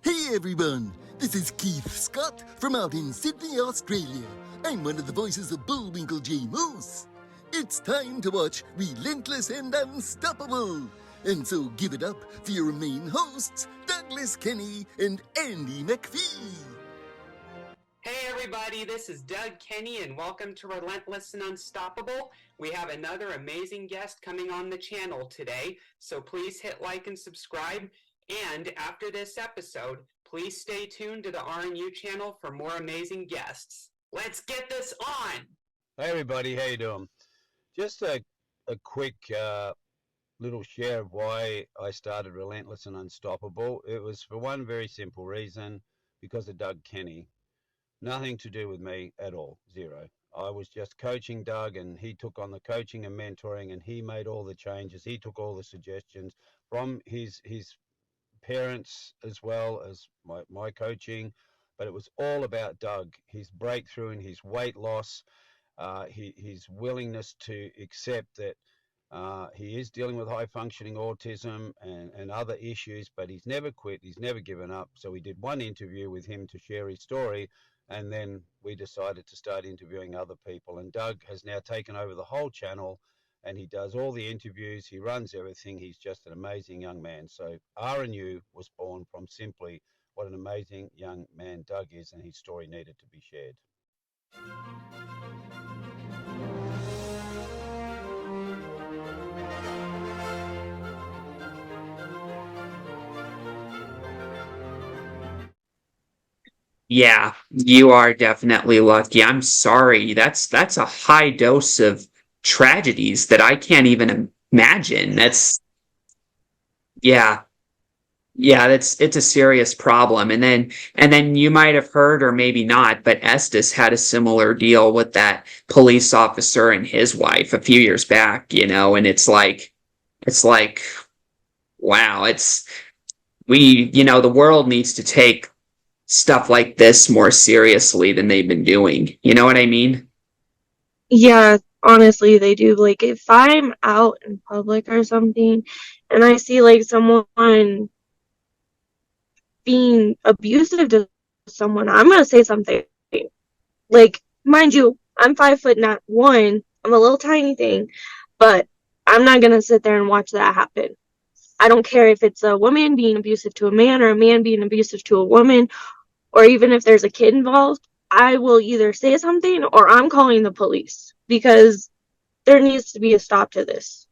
Hey everyone, this is Keith Scott from out in Sydney, Australia. I'm one of the voices of Bullwinkle J. Moose. It's time to watch Relentless and Unstoppable. And so give it up for your main hosts, Douglas Kenny and Andy McPhee. Hey everybody, this is Doug Kenny and welcome to Relentless and Unstoppable. We have another amazing guest coming on the channel today, so please hit like and subscribe. And after this episode, please stay tuned to the RNU channel for more amazing guests. Let's get this on! Hey everybody, how you doing? Just a quick little share of why I started Relentless and Unstoppable. It was for one very simple reason, because of Doug Kenny. Nothing to do with me at all, zero. I was just coaching Doug, and he took on the coaching and mentoring, and he made all the changes. He took all the suggestions from his parents as well as my coaching, but it was all about Doug, his breakthrough and his weight loss, his willingness to accept that he is dealing with high functioning autism and other issues, but he's never quit, he's never given up. So we did one interview with him to share his story, and then we decided to start interviewing other people. And Doug has now taken over the whole channel, and he does all the interviews, he runs everything. He's just an amazing young man. So RNU was born from simply what an amazing young man Doug is, and his story needed to be shared. Yeah, you are definitely lucky. I'm sorry. That's a high dose of tragedies that I can't even imagine. Yeah. Yeah, it's a serious problem. And then you might have heard, or maybe not, but Estes had a similar deal with that police officer and his wife a few years back, and it's like wow, the world needs to take stuff like this more seriously than they've been doing. You know what I mean? Yeah, honestly, they do. Like, if I'm out in public or something and I see, like, someone being abusive to someone, I'm going to say something. Like, mind you, I'm 5'1". I'm a little tiny thing, but I'm not going to sit there and watch that happen. I don't care if it's a woman being abusive to a man or a man being abusive to a woman, or even if there's a kid involved. I will either say something or I'm calling the police, because there needs to be a stop to this.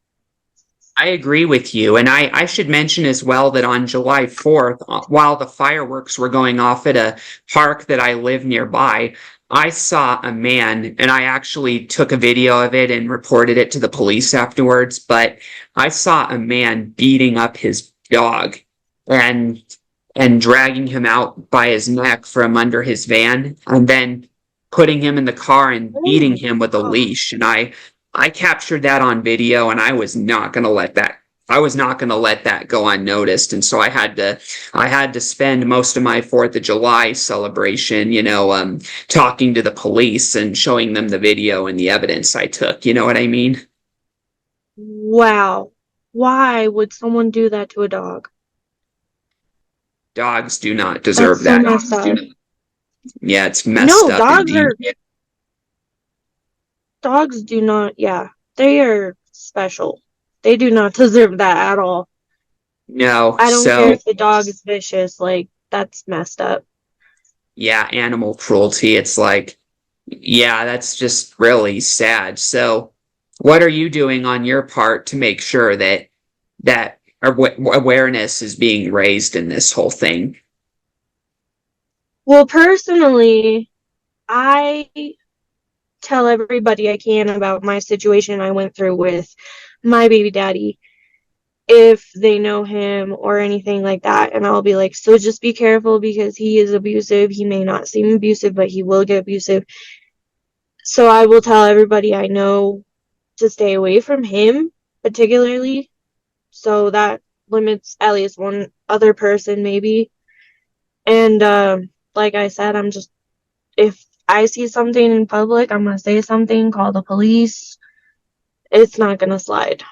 I agree with you. And I should mention as well that on July 4th, while the fireworks were going off at a park that I live nearby, I saw a man, and I actually took a video of it and reported it to the police afterwards, but I saw a man beating up his dog and dragging him out by his neck from under his van, and then putting him in the car and beating him with a leash. And I captured that on video, and I was not going to let that go unnoticed. And so I had to spend most of my 4th of July celebration, talking to the police and showing them the video and the evidence I took. You know what I mean? Wow. Why would someone do that to a dog? Dogs do not deserve That's so that. messed up. Yeah, it's messed up. Dogs do not, yeah, they are special. They do not deserve that at all. No, I don't care if the dog is vicious, like, that's messed up. Yeah, animal cruelty. It's like, yeah, that's just really sad. So what are you doing on your part to make sure that awareness is being raised in this whole thing? Well, personally, I tell everybody I can about my situation I went through with my baby daddy, if they know him or anything like that. And I'll be like, so just be careful, because he is abusive. He may not seem abusive, but he will get abusive. So I will tell everybody I know to stay away from him, particularly. So that limits at least one other person, maybe. And like I said, if I see something in public, I'm going to say something, call the police. It's not going to slide.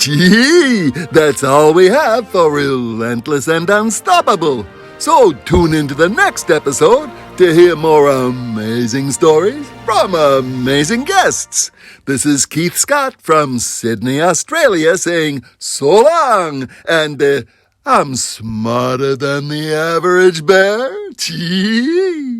Gee, that's all we have for Relentless and Unstoppable. So tune into the next episode to hear more amazing stories from amazing guests. This is Keith Scott from Sydney, Australia saying so long, and I'm smarter than the average bear. Gee.